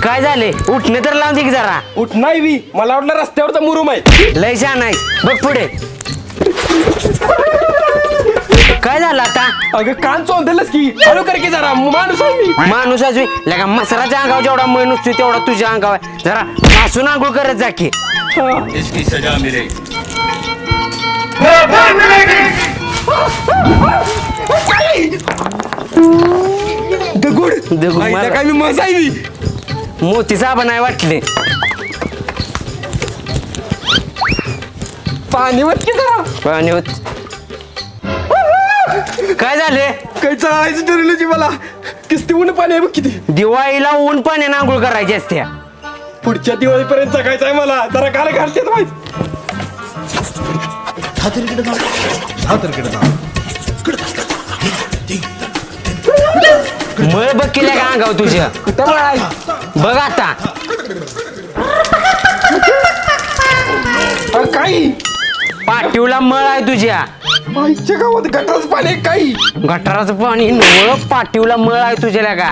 काय झाले उठणे तर लावून दे की जरा. उठ नाही बी मला वाटलं रस्त्यावरचा मुरुम आहे. लय छान आहे बघ पुढे. काय झालं आता. अगं कान चोंदलच की हळू कर की जरा माणूस आहे मी. माणूस अजून लगा मसराच्या अंगावर जेवढा मळ नसतो तेवढा तुझ्या अंगावर जरा घासून आंघोळ करत जा की. इसकी सजा मिलेगी. दगड दगड नाही मला- तर काय मी मजा आहे मी. मोती साबण आहे वाटले. पाणी वत की जरा. पाणी होत. काय झाले. काही चाळायचं ठरवलं जी मला. किस्ती ऊन पाणी आहे बघ किती. दिवाळीला ऊन पाण्यानं आंघोळ करायची असते. पुढच्या दिवाळीपर्यंत जगायचं आहे मला. जरा काल घालते माहिती. मळ बघ केल्या का अंगावर तुझ्या. बघ आता. काही पाठीवला मळ आहे तुझ्या. माहितीच्या गावात गटारच पाणी आहे काही. गटाराचं पाणी नवळ पाठीवला मळ आहे तुझ्या का.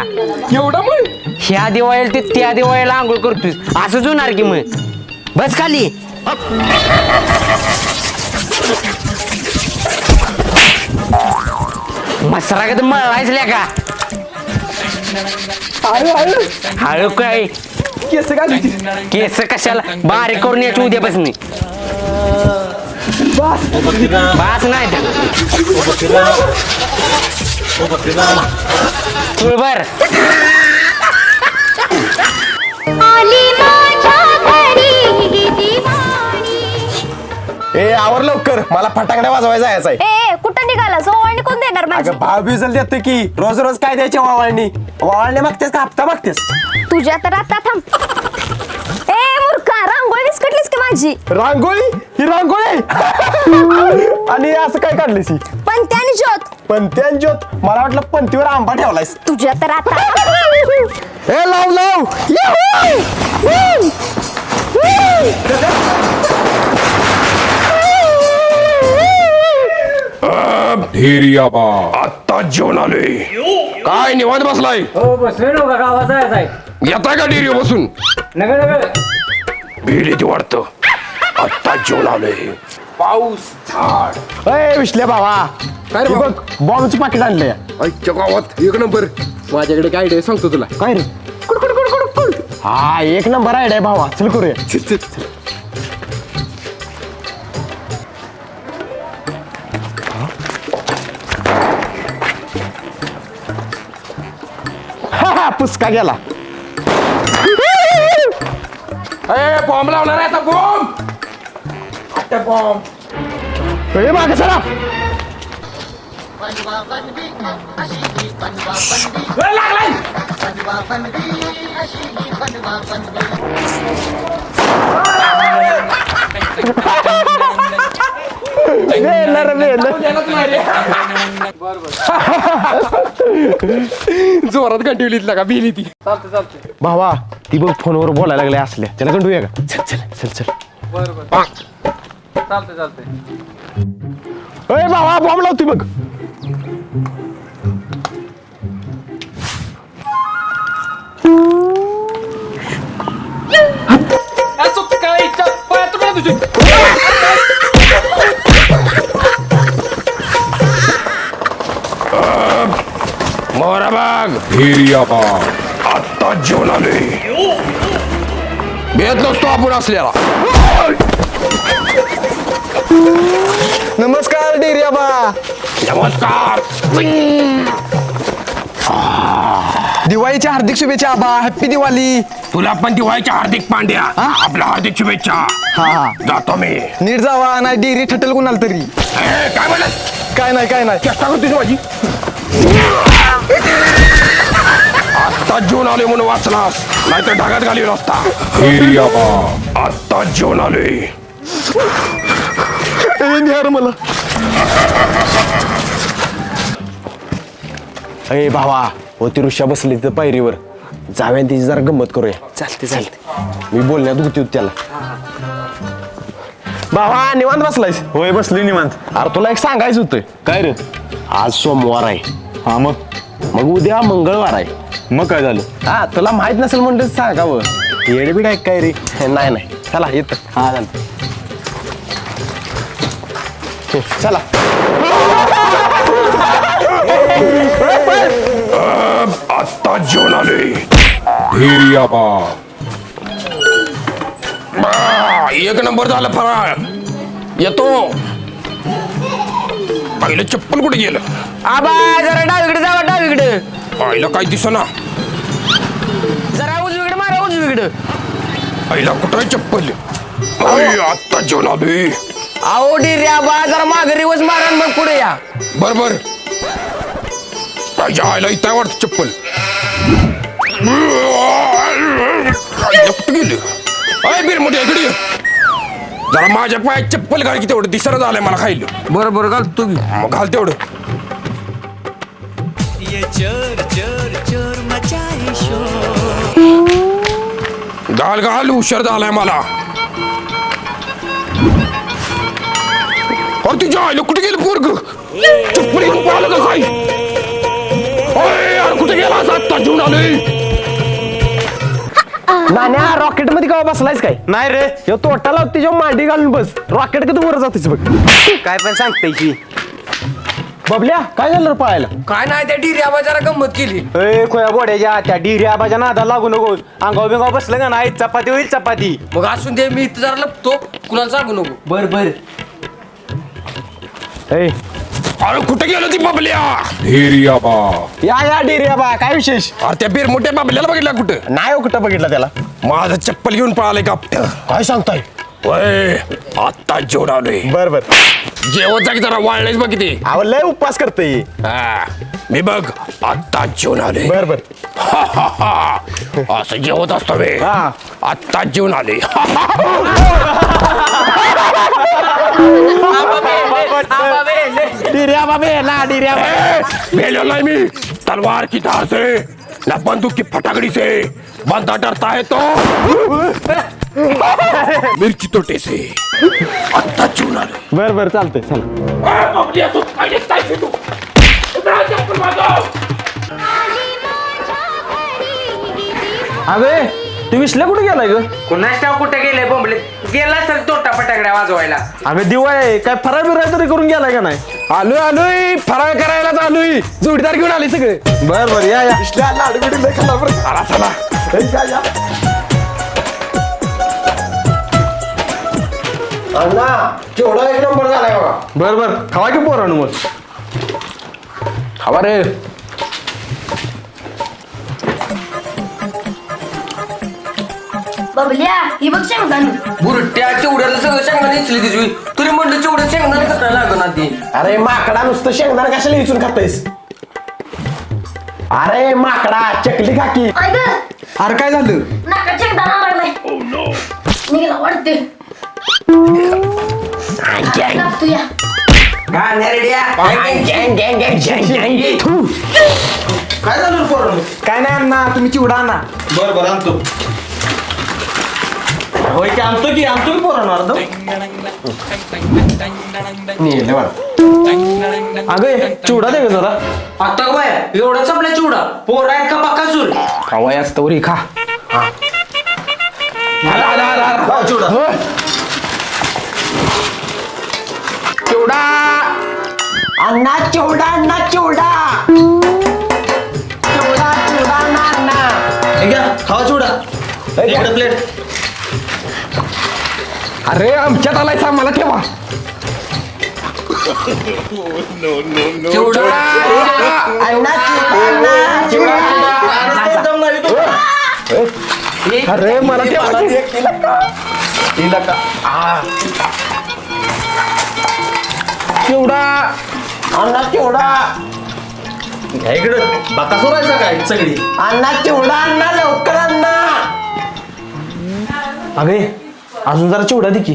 एवढं मग ह्या दिवाळीला ते त्या दिवाळीला आंघोळ करतोय असंच होणार की मग. बस खाली. मसरा का मळायच का. हळू काय केस घालायची. केस कशाला बारीक करून यायची उद्यापासून. बास नाही तुळबर. ए आवर लवकर मला फटाकड्या वाजवायचा जायचं आहे. ए कुठं निघालास ओवाळणी कोण देणार माझी. अगं भाव बिजल देते की रोज रोज काय द्यायचे वावळणी. वावळणी मागतेस का हप्ता मागतेस. तुझ्या तर आता थांब. ए मूर्खा रांगोळी विस्कटलीस की माझी. रांगोळी ही रांगोळी आणि असं काय काढलीस ही. पंत्यानी ज्योत. पंत्यान ज्योत मला वाटलं पंतीवर आंबा ठेवलायस. तुझ्या तर आता ए लाव लाव. आत्ता जेवण आलोय. काय निवांत बसलाय. हो बसले नव्हता गावाचा आहे. येताय का डेअरी बसून. नगर नगर भीड येते वाटतं. आत्ता जेवण आलोय. पाऊस झाड. ए विश्ल्या भावा काय रे हे भावा? बघ बॉम्बची पाकिट आणले. आजच्या गावात एक नंबर. माझ्याकडे काय आयडिया सांगतो तुला. काय रे हा एक नंबर आयडिया भावा. चल करूया. पुसका गेला. ए बॉम्ब लावणार आहे आता. बॉम्ब आता बॉम्ब. ए मागे चला. जोरात घंटी का बिली ती. भावा ती बघ फोनवर बोलायला लागले असल्या. त्याला कंटूया का. चल चल चल चल. ए भावा बॉम्ब लावती बघ. मोरा बाग आत्ता जेवण आलोय. भेट नसतो आपण असल्याला. नमस्कार डेरियाबा. नमस्कार. दिवाळीच्या हार्दिक शुभेच्छा आबा. हॅप्पी दिवाळी. तुला पण दिवाळीच्या हार्दिक पांड्या. आपल्या हार्दिक शुभेच्छा. हा जातो मी. नीट जावा नाही डेरी ठटेल कुणाला तरी. काय म्हणत. काय नाही काय नाही. चेष्टा करतोस माझी. आत्ता जेवण आले म्हणून वाचलास नाहीतर ढगात घालवला असता. आत्ता जेवण आलोय. मला अरे भावा होती ऋषा बसली तिथं पायरीवर. जाऊया तिची जरा गंमत करूया. चालते चालते. मी बोलण्यात होती त्याला. भावा निवांत बसलायस. होय बसली निवांत. अरे तुला एक सांगायचं होतं. काय रे. आज सोमवार आहे. हा मग मग उद्या मंगळवार आहे. मग काय झालं? हा तुला माहित नसेल म्हणलं सांगावं. येडबीड आहे काय रे? नाही नाही चला येत. हा चालतं. चला आत्ता जेवण आले. धीर्या बा. एक नंबर झालं फराळ. येतो. पहिलं चप्पल कुठे गेलं? आबा जरा डावीकडे जावा डावीकडे. आईला काय दिसना. जरा उजवीकडे मारा उजवीकडे. आईला कुठं आहे चप्पल? आत्ता जेवण आले. आओ डिरे आबा जरा मागे रिवर्स मारा आणि मग पुढे या. बर आईच्या आईला इथं वाटत चप्पल. आईला कुठं गेली? अय बीर मोठे इकडे ये. जरा माझ्या पायात चप्पल घाल की तेवढं दिसर झालंय मला खायला. बरोबर घालतो की. मग घाल तेवढं. ये चोर चोर चोर मचाए शोर. घाल घाल हुशार झालाय मला. अरे तुझ्या आईला कुठे गेलं पोरग? चप्पल घेऊन पाहिलं का काय? अय यार कुठे गेला असं आत्ता जेवण आलोय. नाण्या रॉकेट मध्ये का बसलायस काय? नाही रे. ह्यो तोटा लावते जेव्हा मांडी घालून बस. रॉकेट कधी वर जातेस बघ. काय पण सांगताय की. बबल्या काय झालं रे पाहायला? काय नाही त्या डिरे आबा जरा गंमत केली. ए खोया गोड्याच्या त्या डिऱ्या आबाच्या नादा लागू नको. अंगाव बिंगाव बसलं का नाही चपाती होईल चपाती. मग असून दे मी इथं जरा लपतो कुणाला सांगू नको. बर बर. ए अरे कुठे गेलो ती बाबल्या? धीर्या बा. या डिरिया बा काय विशेष? अरे त्या बीर मोठ्या बाबल्याला बघितलं कुठं? नाही हो कुठं बघितलं त्याला. माझं चप्पल घेऊन पळालंय कापट. काय सांगताय? वय आत्ता जेवण आलोय. बर बर. जेवण जा की जरा वाळलेच बघ किती. अहो लय उपवास करते. हा, मी बघ आत्ता जेवण आले. बर बर. असं जेवत असतो मी. हा. आत्ता जेवण आले. डिरिया बाबे ना डिरिया मेलो नहीं मी. तलवार की धार से न बंदूक की फटाकड़ी से बंदा डरता है तो मिर्ची तोटे से. आत्ता जेवण आले. बर बर चालतंय चला. अबे तू विसल्या कुठे गेलाय ग? कुणाच ठाव कुठे गेले बोंबले. गेला सर तोटा फटाकड्या वाजवायला. अबे दिवाळी काय फराळ बिराळ तरी करून गेलाय का नाही? आलोय आलोय फराळ करायलाच आलोय. जोडीदार घेऊन आले सगळे. बर बर या या. चला चला. अण्णा केवढा एक नंबर झालाय बघा. बर बर खावा की पोरांनो मग. खावा रे. बबल्या ही बघ शेंगदाणे. बुरट्या चिवड्याला सगळं शेंगदाणे इचली तिची. तुला म्हणलं चिवड्या शेंगदाणे कसं लागणार ती. अरे माकडा नुसतं शेंगदाणा कशाला विचून खातायस? अरे माकडा चकली खा की. ऐक अरे काय झालं? नाका शेंगदाणा लागलाय. निघाला वाटते. तू या. काय रेडिया. काय झालं पोरांनो? काय नाही अण्णा तुम्ही चिवडा आणा. बर बर आणतो. होय की आणतो की पोरांनो अर्ध. अगं चिवडा दे ग जरा. आता बाय एवढा संपला चिवडा. पोर आहेत का बकासूर. हवाय असतं रे खा. चिवडा. चिवडा अण्णा चिवडा अण्णा चिवडा. चिवडा चिवडा अण्णा अण्णा. हे घ्या खावा चिवडा. इकडे प्लेट. अरे आमच्यात आलाय सा मला ठेवा. चिवडा. अण्णा चिवडा अण्णा. अरे मला ठेवा. चिवडा अण्णा चिवडा. इकडं बाका सोडायचा काय सगळी. अण्णा चिवडा अण्णा लवकर अण्णा. अगे अजून जरा चिवडा दे की.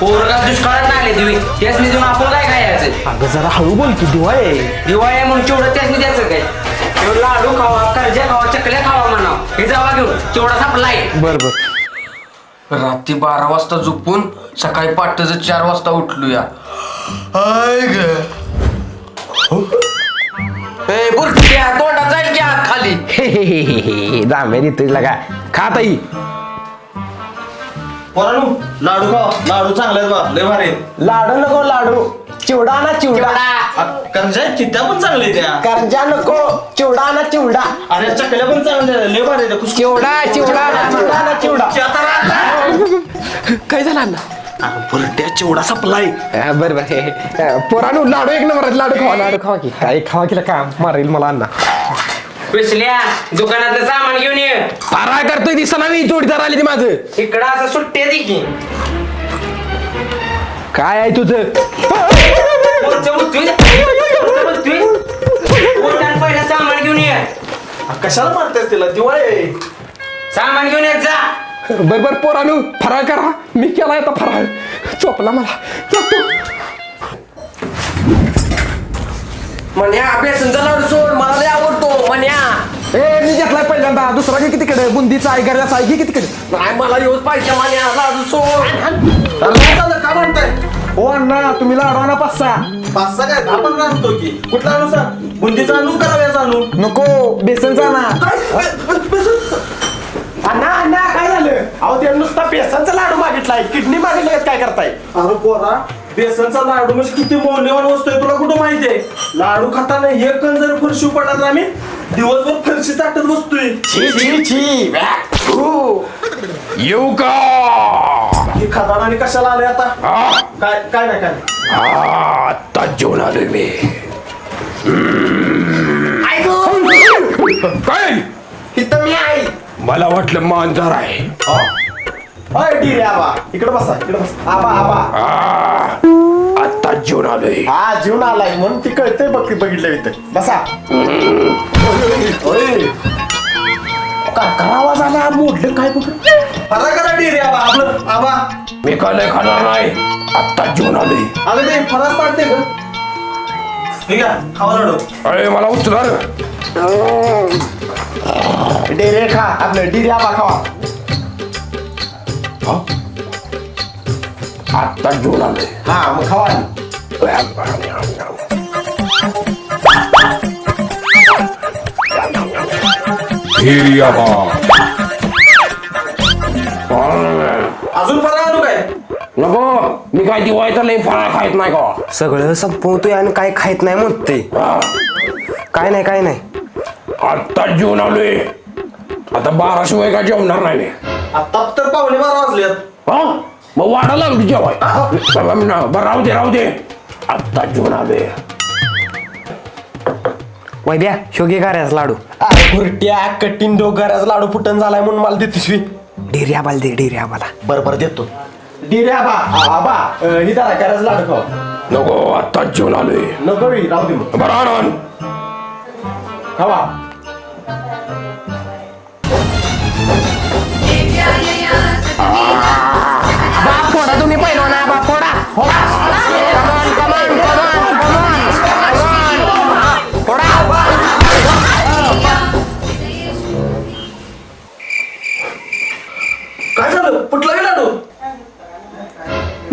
पोरगा दुष्काळात नाही आले तुम्ही. त्यासनी देऊन आपण काय खायचं. अगं जरा हळू बोल की दिवाळी आहे. दिवाळी आहे म्हणून चिवडा त्यासनी द्यायचं काय. तेवढं लाडू खावा कर्जा खावा चकल्या खावा म्हणा. हे जावा घेऊन चिवडा सापलाय. बर बर. रात्री 12 वाजता झोपून सकाळी पहाटेचं 4 वाजता उठलूया. बुरट्या तोंडात जाईल की हात खाली. जांभ्या देतोय लगा खा ताई. पोरांनो लाडू खावा. लाडू चांगले आहेत बा, लय भारी आहेत. लाडू नको लाडू, चिवडा ना चिवडा. करंजा चित्त्या पण चांगल्या आहेत त्या. करंजा नको, चिवडा ना चिवडा. अरे चकल्या पण चांगल्या आहेत, लय भारी आहेत. चिवडा चिवडा ना चिवडा. काय झालं अण्णा? बुरट्या चिवडा सपलाय. बरं बरं पोरानू लाडू एक नंबर आहेत. लाडू खावा की काय खावा की का मारेल मला अण्णा. पिसल्या दुकानातलं सामान घेऊन ये. पारा करतोय दिसना मी, जोडीदार आली ती माझं. इकडं असं सुट्टे दे की. काय आहे तुझं? पहिलं सामान घेऊन ये. कशाला मारतेस तिला? दिवाळी आहे. सामान घेऊन येत जा. बर पोरानू फराळ करा. मी केलाय आता फराळ. चोपला मला. म्हण्या बेसनचा लाडू सोड, मला लय आवडतो म्हण्या. ए मी घेतलाय पहिल्यांदा. दुसरा घे किती कडे बुंदीचा आहे गऱ्याचा आहे, घे किती कडे. नाही मला येऊच पाहिजे म्हण्या लाडू सोड. का म्हणताय? हो अण्णा तुम्ही लाडू आणा 5-6. 5-6 काय 10-15 आणतो की. कुठला आणू सांग? बुंदीचा आणू का रव्याचा आणू? नको बेसनचा आणा. अण्णा काय झालं? अहो ते नुसता बेसनचा लाडू मागितलाय, किडनी मागितलं काय करताय? अरे पोरा, बेसनचा लाडू म्हणजे किती मौल्यवान वस्तू आहे तुला कुठं माहितीये? लाडू खाताना एक कण जर फरशी पडला तर आम्ही दिवसभर फरशी चाटत बसतोय. येऊ का? हे खाताना आणि कशाला आले आता? काय नाही आता जेवण आलोय मी. काय? इथं मी आहे. मला वाटलं मांजर आहे. अय डी रे आबा, इकडे बसा. आबा आता जेवण आलोय. हा जीवन आलाय म्हणून ती कळतंय बघितलं इथं. बसा. काय आवाज आला? मोडलं काय कुठं? फरा करा डी रे आबा. आपलं आबा मी काय खाणार नाही. आता जेवण आलोय. अगं ते फरास पाडते ग. ठीक आहे खावा लाडू. अरे मला उचला. डेरे खा आपलं. डी रे आबा खावा. आता जेवण आलोय. हा मग खावा. अजून फरा आणू काय? नको, मी काय दिवाळीचा लई फराळ खायत नाही का. सगळं संपवतोय आणि काय खायत नाही म्हणते. काय नाही. आता जेवण आलोय. आता 12 शिवाय काय जेवणार नाही मी. आता तर 12:15 वाजल्यात. हा मग वाढा लागली जेवाय. बरं राहू दे. आता जेवण आलोय. वैद्या शोगे करायचा लाडू. बुरट्या कठीण डोगराचा लाडू फुटन झालाय म्हणून मला देतेस. डेऱ्या बाल दे. डेऱ्या बाला. बरोबर देतो. डेऱ्या आबा ही दारा करायचा लाडू खावा. नको, आता जेवण आलोय. नको राहू दे मग. बरं आण. खावा. बाप फोडा तुम्ही पहिलो ना. बाप फोडा. काय झालं? फुटला का लाडू?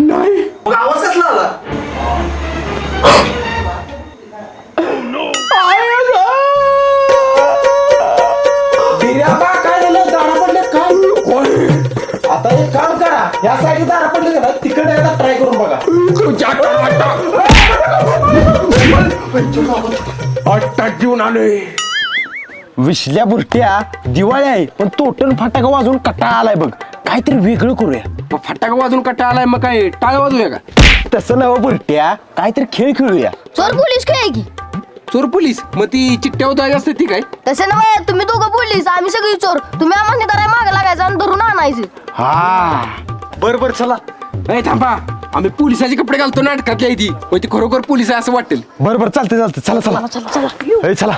नाही. मग आवाज कसला आला? काय झालं? दाणा पडले काय? आता एक काम करा. या साईड दाणा पडले ना तिकडे एकदा ट्राय करून बघा. आता जेवण आलोय. विसल्या बुरट्या दिवाळी आहे पण तोटन फटाका वाजवून कटाळा आलाय बघ. काहीतरी वेगळं करूया. फटाका वाजून कटा आलाय मग काय टाळ वाजूया का? तसं नव बुरट्या काहीतरी खेळ खेळूया. चोर पोलीस काय की? चोर पोलीस मग ती चिट्ट्या होता असते ती काय? तसे नव्हे, तुम्ही दोघं पोलीस आम्ही सगळी चोर. तुम्ही आम्हाला जरा मागे लागायचं आणि धरून आणायचं. हा बर चला. ए थांबा, आम्ही पोलिसाचे कपडे घालतो नाटकातल्या ती. मग ती खरोखर पोलीस आहे असं वाटेल. बरोबर चालते. चला.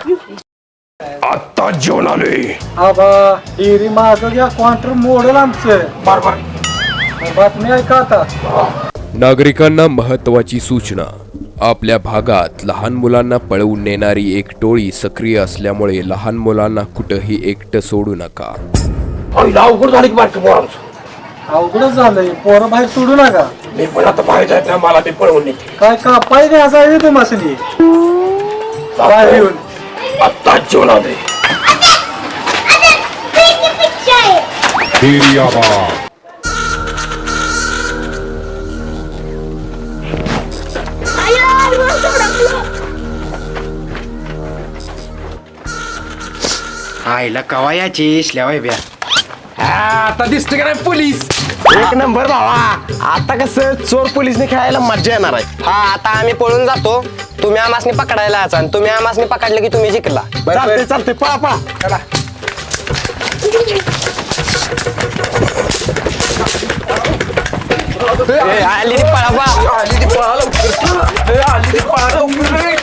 आता जेवण आलोय. आबा डेअरी मागं घ्या. क्वांटर मोडल आमचं. बातमी ऐका आता. नागरिकांना महत्त्वाची सूचना. आपल्या भागात लहान मुलांना पळवून नेणारी एक टोळी सक्रिय असल्यामुळे लहान मुलांना कुठंही एकटं सोडू नका. अवघड झाली की बारकं पोरांचं. अवघडच झालंय. पोरं बाहेर सोडू नका. मी पण आता बाहेर जायचं नाही, मला ते पळवून नेते. काय कापाय घ्यायचा आहे तुम्हाला बाहेर येऊन. चोला दे डेरी आबा आईला कवा याची इसल्या वैब्या आता दिसते का नाही पोलीस एक नंबर भावा. आता कसं चोर पोलिसने खेळायला मजा येणार आहे. हा आता आम्ही पळून जातो तुम्ही आमासनी पकडायला याचा आणि तुम्ही आमासनी पकडलं की तुम्ही जिंकला चालते चालते पळा पळा. चला आली ती पळा बा. आली ती पळा लवकर. आली ती पळा लवकर.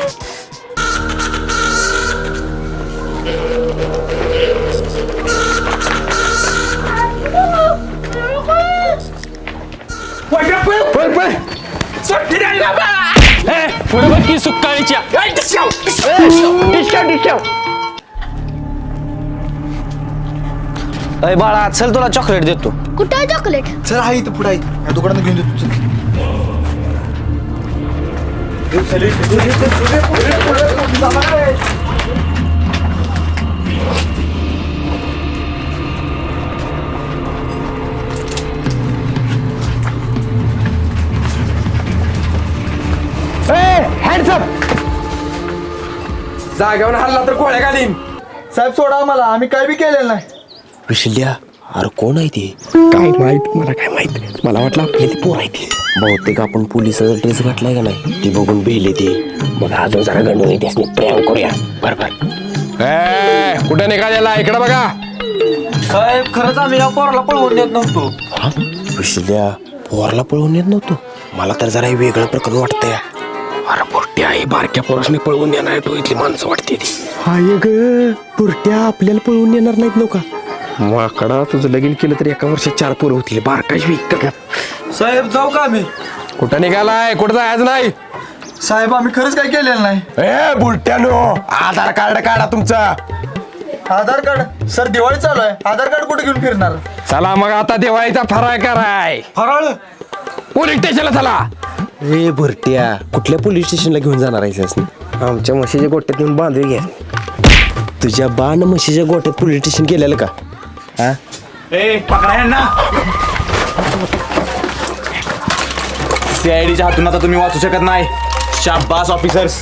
अय बाळा चल तुला चॉकलेट देतो. कुठं चॉकलेट? चल हा इथं पुढे या दुकानात घेऊन देतो चल. जागेवर हल्ला तर गोळ्या घालीन. साहेब सोडा आम्हाला आम्ही काय बी केलेलं नाही. विशल्या अरे कोण आहे ते? काय माहित मला काय माहित मला वाटलं आपली ती पोर आहे ती. बहुतेक आपण पोलिसाचा ड्रेस घातलाय का नाही ते बघून भेले ते. मग अजून जरा गंडून येते प्रँक करूया. बरोबर कुठे निघालेला इकडे बघा. साहेब खरंच आम्ही या पोराला पळवून देत नव्हतो. विशल्या पोरला पळवून येत नव्हतो. मला तर जरा वेगळं प्रकरण वाटतंय. अरे पोरट्या ही बारक्या पोरासने पळवून येणार टोळीतली माणसं वाटते ती. हाय ग पुरट्या आपल्याला पळवून येणार नाहीत नव्हता. माकडा तुझं लगीन केलं तर एका वर्षात 4 पोरं होतील. बारकाश विक साहेब जाऊ का आम्ही? कुठं निघालाय कुठं जायचं नाही. साहेब आम्ही खरंच काही केलेलं नाही. ए बुलट्यानो आधार कार्ड काढा तुमचं. आधार कार्ड सर दिवाळी चालू आहे. आधार कार्ड कुठे घेऊन फिरणार? चला मग आता दिवाळीचा फराळ कराय. फराळ पोलीस स्टेशनला चला. रे भरट्या कुठल्या पोलीस स्टेशनला घेऊन जाणार आहेस? आमच्या म्हशीच्या गोट्यात येऊन बांधवी घ्या. तुझ्या बाण म्हशीच्या गोट्यात पोलीस स्टेशन केलेलं का? हा ए पकडा यांना. सीआयडीच्या हातून आता तुम्ही वाचू शकत नाही. शाबास ऑफिसर्स.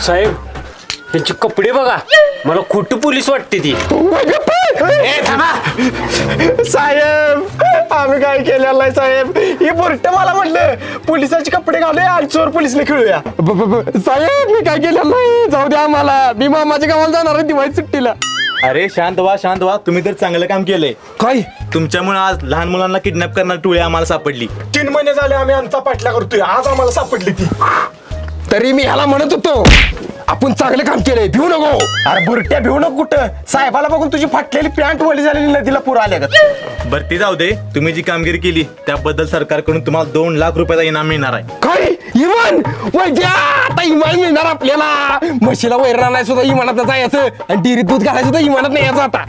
साहेब त्यांचे कपडे बघा मला खोटं पोलीस वाटते ती. साहेब आम्ही काय केलेलं नाही साहेब. ही बुरट्या मला म्हटलं पोलिसाचे कपडे घालूया आणि चोर पोलिसने खेळूया. साहेब मी काय केलं नाही. जाऊ द्या आम्हाला. मी मामाच्या गावाला जाणार आहे दिवाळी सुट्टीला. अरे शांत व्हा तुम्ही तर चांगलं काम केलंय. काय तुमच्यामुळे आज लहान मुलांना किडनॅप करणारी टोळी आम्हाला सापडली. 3 महिने झाले आम्ही आमचा पाठला करतोय. आज आम्हाला सापडली ती. तरी मी ह्याला म्हणत होतो आपण चांगलं काम केलंय भिवू नको. अरे बुरट्या भिवू नको कुठं. साहेबाला बघून तुझी फाटलेली पॅन्ट वली झालेली नदीला पूर आल्या का? भरती जाऊ दे. तुम्ही जी कामगिरी केली त्याबद्दल सरकारकडून तुम्हाला 2 लाख रुपयाचा इनाम मिळणार आहे. काय इमान वैद्या आता इमान मिळणार आपल्याला. म्हशीला वैरण नाही सुद्धा इमानात जायचं आणि डेअरीत दूध घालायचं सुद्धा इमानात नाही यायचं आता.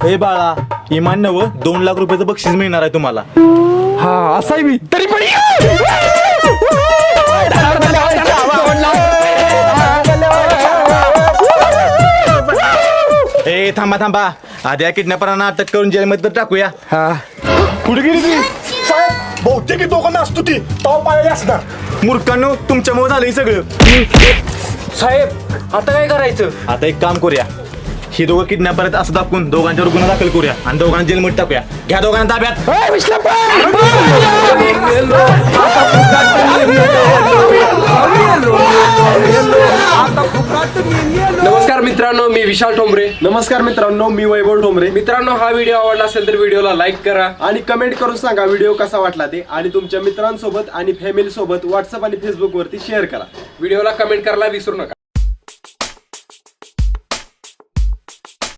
हे बाळा इमान नवं 2 लाख रुपयाचं बक्षीस मिळणार आहे तुम्हाला. हा असाय मी तरी पण ए थांबा आधी या किडनॅपरांना अटक करून जेलमध्ये तर टाकूया. कुठे गेली ती? साहेब बहुतेक ही दोघांना असतो ती तव पायाला असणार. मूर्खांनो तुमच्यामुळे झालं हे सगळं. साहेब आता काय करायचं? आता एक काम करूया. ही दोघं किडनॅपर आहेत असं दाखवून दोघांच्यावर गुन्हा दाखल करूया आणि दोघांना जेलमध्ये टाकूया. घ्या दोघांना ताब्यात. नमस्कार मित्रांनो मी विशाल ठोंबरे. नमस्कार मित्रांनो मी वैभव ठोंबरे. मित्रांनो हा व्हिडिओ आवडला असेल तर व्हिडिओला लाईक करा आणि कमेंट करून सांगा व्हिडिओ कसा वाटला ते. आणि तुमच्या मित्रांसोबत आणि फॅमिली सोबत व्हॉट्सअप आणि फेसबुक वरती शेअर करा. व्हिडिओला कमेंट करायला विसरू नका.